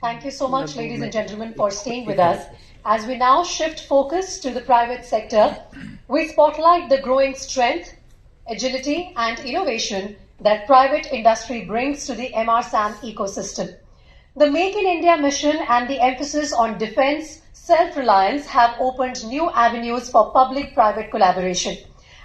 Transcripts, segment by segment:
Thank you so much, ladies and gentlemen, for staying with us. As we now shift focus to the private sector, we spotlight the growing strength, agility, and innovation that private industry brings to the MRSAM ecosystem. The Make in India mission and the emphasis on defense self-reliance have opened new avenues for public-private collaboration.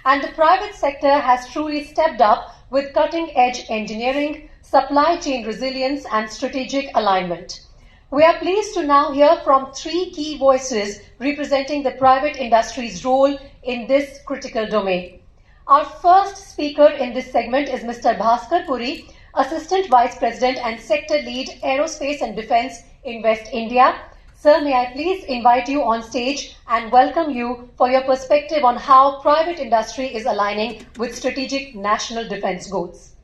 And the private sector has truly stepped up with cutting-edge engineering, supply chain resilience, and strategic alignment. We are pleased to now hear from three key voices representing the private industry's role in this critical domain. Our first speaker in this segment is Mr. Bhaskar Puri, Assistant Vice President and Sector Lead, Aerospace and Defence in West India. Sir, may I please invite you on stage and welcome you for your perspective on how private industry is aligning with strategic national defence goals.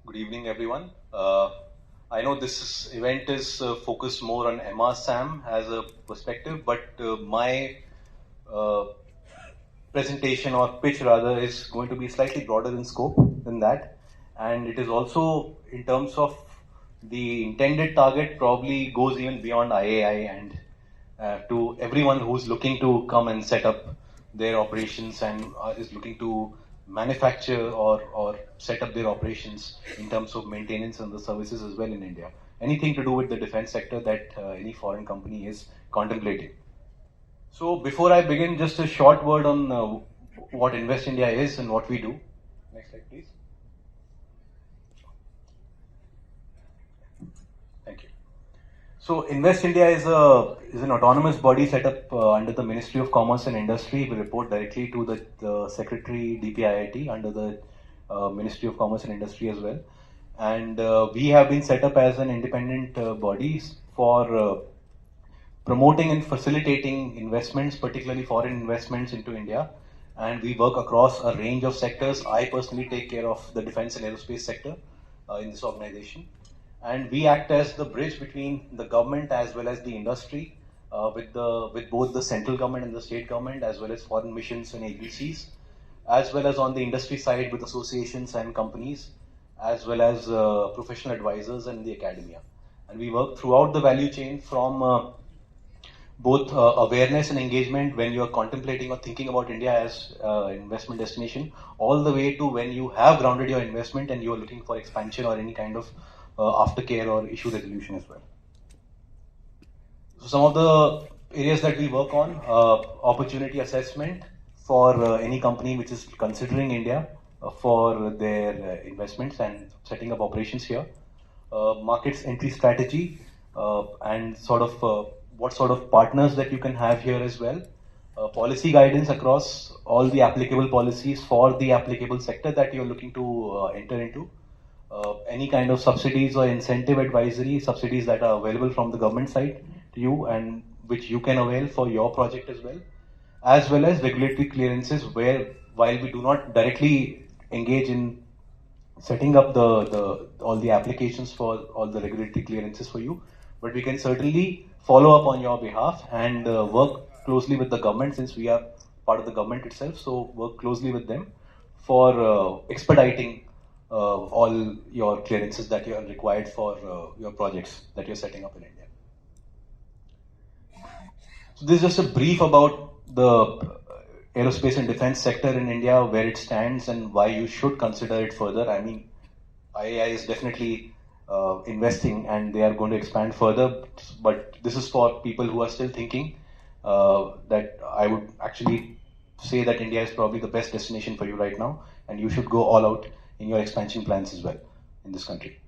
Good evening, everyone. I know this event is focused more on MRSAM as a perspective, but my presentation or pitch rather is going to be slightly broader in scope than that. And it is also in terms of the intended target probably goes even beyond IAI and to everyone who's looking to come and set up their operations and is looking to manufacture or set up their operations in terms of maintenance and the services as well in India. Anything to do with the defense sector that any foreign company is contemplating. So before I begin, just a short word on what Invest India is and what we do. Next slide, please. Thank you. So Invest India is an autonomous body set up under the Ministry of Commerce and Industry. We report directly to the Secretary DPIIT under the Ministry of Commerce and Industry as well. And we have been set up as an independent body for promoting and facilitating investments, particularly foreign investments into India. And we work across a range of sectors. I personally take care of the defense and aerospace sector in this organization. And we act as the bridge between the government as well as the industry with both the central government and the state government, as well as foreign missions and agencies, as well as on the industry side with associations and companies, as well as professional advisors and the academia. And we work throughout the value chain from both awareness and engagement when you are contemplating or thinking about India as investment destination, all the way to when you have grounded your investment and you are looking for expansion or any kind of aftercare or issue resolution as well. So some of the areas that we work on, opportunity assessment for any company which is considering India for their investments and setting up operations here, markets entry strategy and sort of what sort of partners that you can have here as well, policy guidance across all the applicable policies for the applicable sector that you're looking to enter into, any kind of subsidies or incentive advisory, subsidies that are available from the government side to you and which you can avail for your project as well as regulatory clearances where while we do not directly engage in setting up all the applications for all the regulatory clearances for you, but we can certainly follow up on your behalf and work closely with the government since we are part of the government itself. So work closely with them for expediting all your clearances that you are required for your projects that you're setting up in India. So this is just a brief about the aerospace and defense sector in India, where it stands and why you should consider it further. I mean, IAI is definitely investing and they are going to expand further, but this is for people who are still thinking that I would actually say that India is probably the best destination for you right now and you should go all out in your expansion plans as well in this country.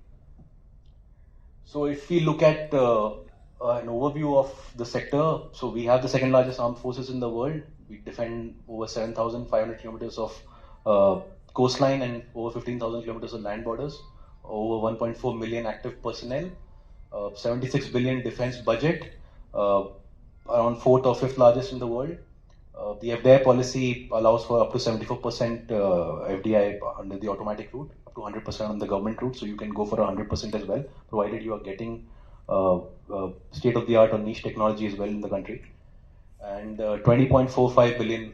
So if we look at an overview of the sector, so we have the second largest armed forces in the world. We defend over 7,500 kilometers of coastline and over 15,000 kilometers of land borders, over 1.4 million active personnel, 76 billion defense budget, around 4th or 5th largest in the world. The FDI policy allows for up to 74% FDI under the automatic route, up to 100% on the government route, so you can go for 100% as well, provided you are getting state-of-the-art or niche technology as well in the country. and 20.45 billion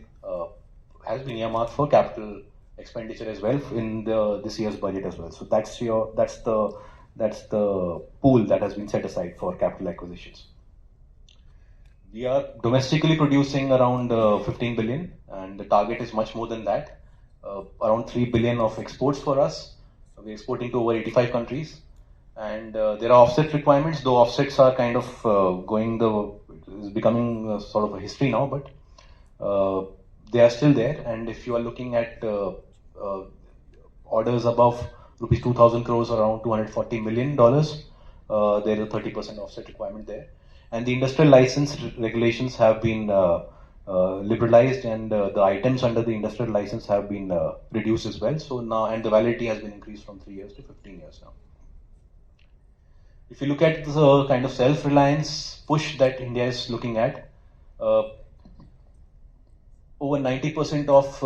has been earmarked for capital expenditure as well in this year's budget as well. So that's the pool that has been set aside for capital acquisitions. We are domestically producing around 15 billion, and the target is much more than that. Around 3 billion of exports for us. We're exporting to over 85 countries, and there are offset requirements. Though offsets are kind of becoming sort of a history now, but they are still there. And if you are looking at orders above rupees 2,000 crores, around $240 million, there is a 30% offset requirement there. And the industrial license regulations have been liberalized, and the items under the industrial license have been reduced as well. So now, and the validity has been increased from 3 years to 15 years now. If you look at the kind of self-reliance push that India is looking at, over 90% of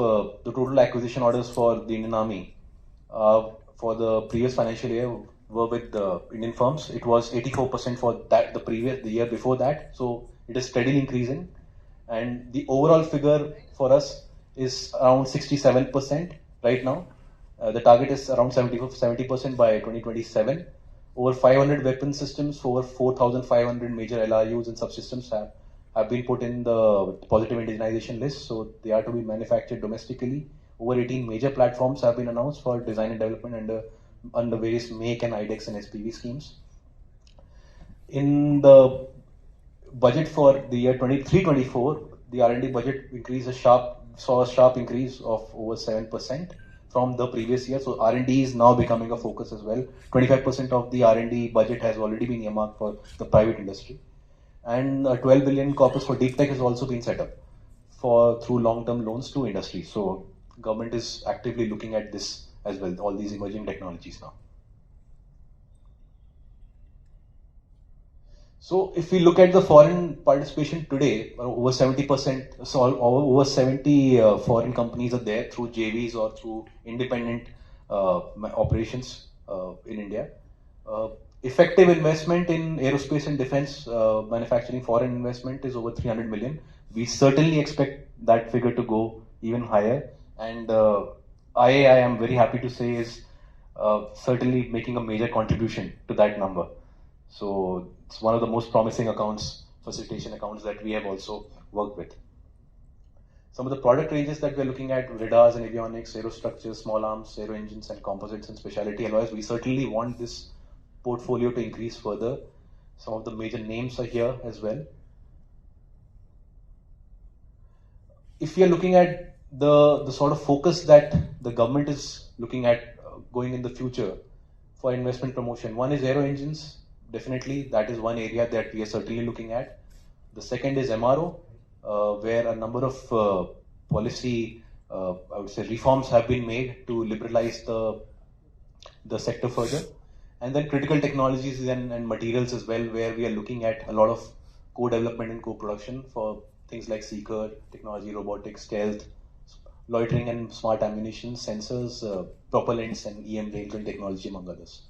the total acquisition orders for the Indian Army for the previous financial year were with the Indian firms. It was 84% for that the year before that. So it is steadily increasing, and the overall figure for us is around 67% right now. The target is around 70% by 2027. Over 500 weapon systems, over 4,500 major LRUs and subsystems have been put in the positive indigenization list. So they are to be manufactured domestically. Over 18 major platforms have been announced for design and development under various MAKE and IDEX and SPV schemes. In the budget for the year 23-24, the R&D budget saw a sharp increase of over 7% from the previous year. So R&D is now becoming a focus as well. 25% of the R&D budget has already been earmarked for the private industry. And 12 billion corpus for deep tech has also been set up through long-term loans to industry. So government is actively looking at this as well, all these emerging technologies now. So if we look at the foreign participation today, over 70%, so over 70 foreign companies are there through JVs or through independent operations in India. Effective investment in aerospace and defense manufacturing, foreign investment is over 300 million. We certainly expect that figure to go even higher. And I am very happy to say is certainly making a major contribution to that number. So it's one of the most promising facilitation accounts that we have also worked with. Some of the product ranges that we're looking at: radars and avionics, aerostructures, small arms, aero engines and composites and specialty alloys. We certainly want this portfolio to increase further. Some of the major names are here as well. If we are looking at the sort of focus that the government is looking at going in the future for investment promotion, one is aero engines. Definitely, that is one area that we are certainly looking at. The second is MRO, where a number of policy, I would say, reforms have been made to liberalize the sector further. And then critical technologies and materials as well, where we are looking at a lot of co-development and co-production for things like seeker technology, robotics, stealth, loitering and smart ammunition, sensors, propellants, and EM railgun technology, among others.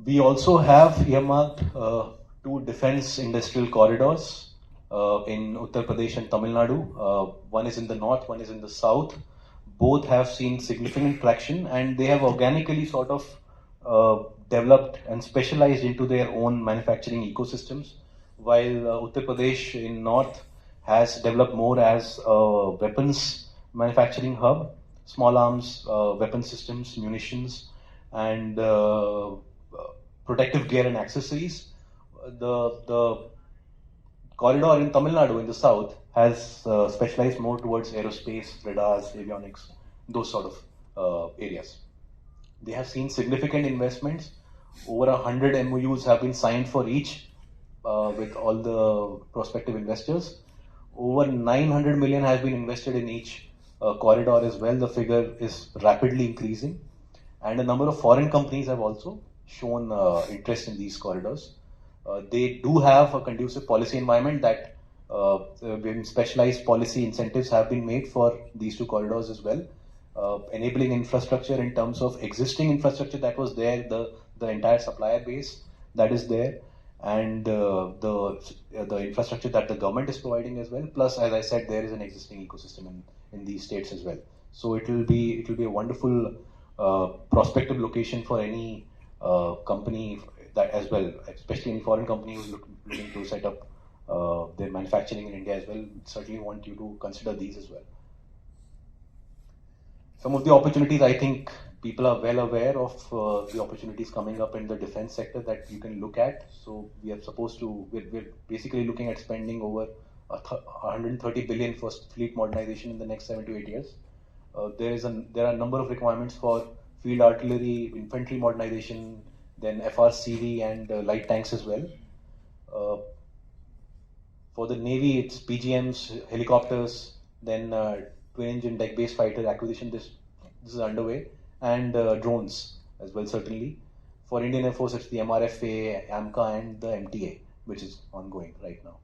We also have earmarked 2 defense industrial corridors in Uttar Pradesh and Tamil Nadu. One is in the north, one is in the south. Both have seen significant traction, and they have organically sort of developed and specialized into their own manufacturing ecosystems, while Uttar Pradesh in north has developed more as a weapons manufacturing hub, small arms, weapon systems, munitions, and protective gear and accessories. The corridor in Tamil Nadu in the south has specialized more towards aerospace, radars, avionics, those sort of areas. They have seen significant investments. Over 100 MOUs have been signed for each with all the prospective investors. Over 900 million has been invested in each corridor as well. The figure is rapidly increasing, and a number of foreign companies have also shown interest in these corridors. They do have a conducive policy environment that when specialized policy incentives have been made for these 2 corridors as well, enabling infrastructure in terms of existing infrastructure that was there, the entire supplier base that is there, and the infrastructure that the government is providing as well. Plus, as I said, there is an existing ecosystem in these states as well. So it will be a wonderful prospective location for any company that as well, especially any foreign company who's looking to set up their manufacturing in India as well. Certainly want you to consider these as well. Some of the opportunities, I think people are well aware of the opportunities coming up in the defense sector that you can look at. So we're basically looking at spending over 130 billion for fleet modernization in the next 7 to 8 years. There are a number of requirements for field artillery, infantry modernization, then FRCV and light tanks as well. For the Navy, it's PGMs, helicopters, then twin-engine deck-based fighter acquisition. This is underway, and drones as well, certainly. For Indian Air Force, it's the MRFA, AMCA, and the MTA, which is ongoing right now.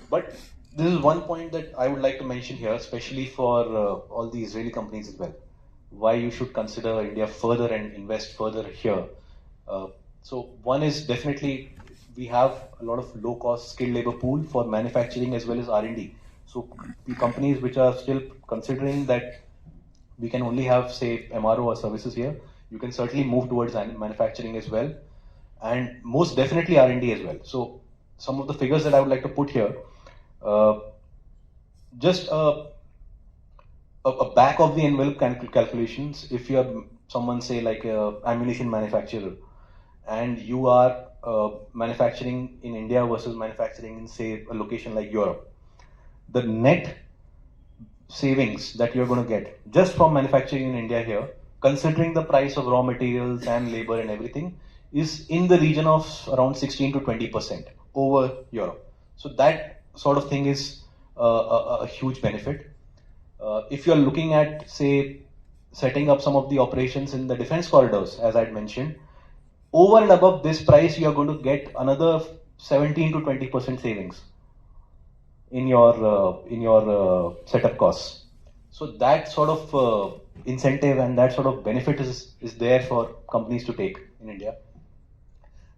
But this is one point that I would like to mention here, especially for all the Israeli companies as well. Why you should consider India further and invest further here. So one is definitely we have a lot of low-cost skilled labor pool for manufacturing as well as R&D. So the companies which are still considering that we can only have, say, MRO or services here, you can certainly move towards manufacturing as well, and most definitely R&D as well. So some of the figures that I would like to put here, just a back of the envelope calculations. If you are someone, say, like a ammunition manufacturer, and you are manufacturing in India versus manufacturing in, say, a location like Europe, the net savings that you're going to get just from manufacturing in India here, considering the price of raw materials and labor and everything, is in the region of around 16 to 20% over Europe. So that sort of thing is a huge benefit. If you're looking at, say, setting up some of the operations in the defense corridors, as I'd mentioned, over and above this price, you are going to get another 17 to 20% savings in your setup costs. So that sort of incentive and that sort of benefit is there for companies to take in India.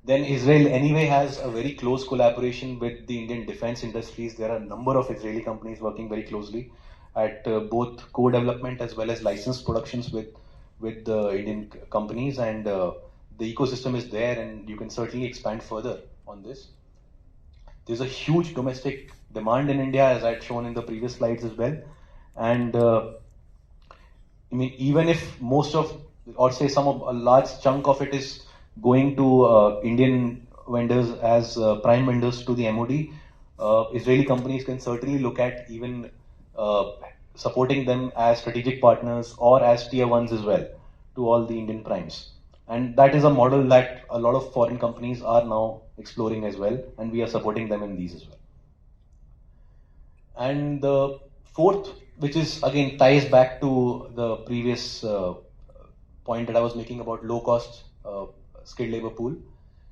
Then Israel anyway has a very close collaboration with the Indian defense industries. There are a number of Israeli companies working very closely at both co-development as well as licensed productions with the Indian companies, and the ecosystem is there, and you can certainly expand further on this. There's a huge domestic demand in India, as I had shown in the previous slides as well. And I mean, even if most of, or say a large chunk of it is going to Indian vendors as prime vendors to the MOD, Israeli companies can certainly look at even supporting them as strategic partners or as tier ones as well to all the Indian primes. And that is a model that a lot of foreign companies are now exploring as well, and we are supporting them in these as well. And the fourth, which is again ties back to the previous point that I was making about low cost skilled labor pool,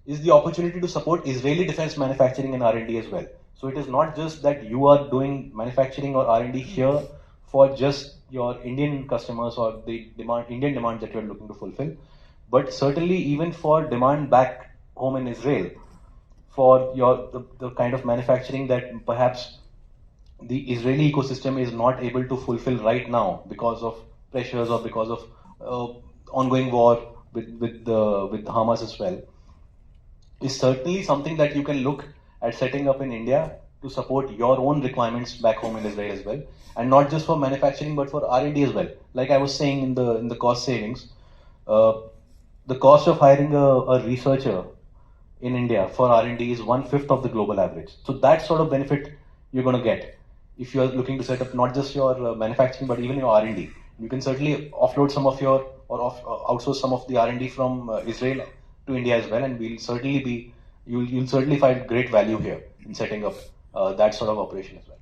is the opportunity to support Israeli defense manufacturing and R&D as well. So it is not just that you are doing manufacturing or R&D here for just your Indian customers or the Indian demand that you are looking to fulfill, but certainly even for demand back home in Israel, for the kind of manufacturing that perhaps the Israeli ecosystem is not able to fulfill right now because of pressures or because of ongoing war with Hamas as well, is certainly something that you can look at setting up in India to support your own requirements back home in Israel as well, and not just for manufacturing but for R&D as well. Like I was saying in the cost savings, the cost of hiring a researcher in India for R&D is 1/5 of the global average. So that sort of benefit you're going to get if you're looking to set up not just your manufacturing but even your R&D. You can certainly offload some of your outsource some of the R&D from Israel to India as well, and you'll certainly find great value here in setting up that sort of operation as well.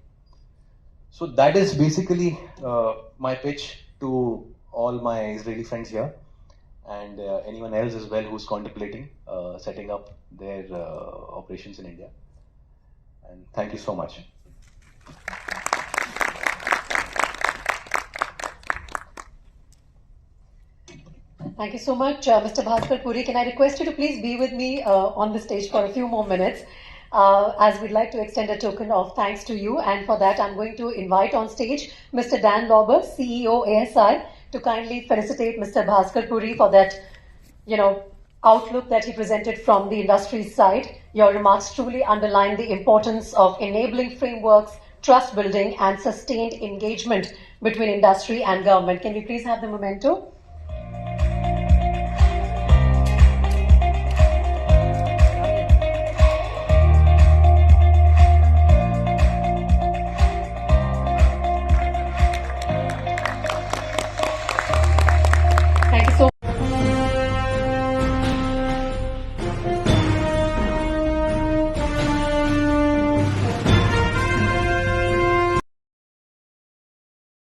So that is basically my pitch to all my Israeli friends here, and anyone else as well who's contemplating setting up their operations in India. And thank you so much. Thank you so much, Mr. Bhaskar Puri. Can I request you to please be with me on the stage for a few more minutes, as we'd like to extend a token of thanks to you. And for that, I'm going to invite on stage Mr. Dan Lauber, CEO ASI, to kindly felicitate Mr. Bhaskar Puri for that, outlook that he presented from the industry side. Your remarks truly underline the importance of enabling frameworks, trust building, and sustained engagement between industry and government. Can we please have the memento?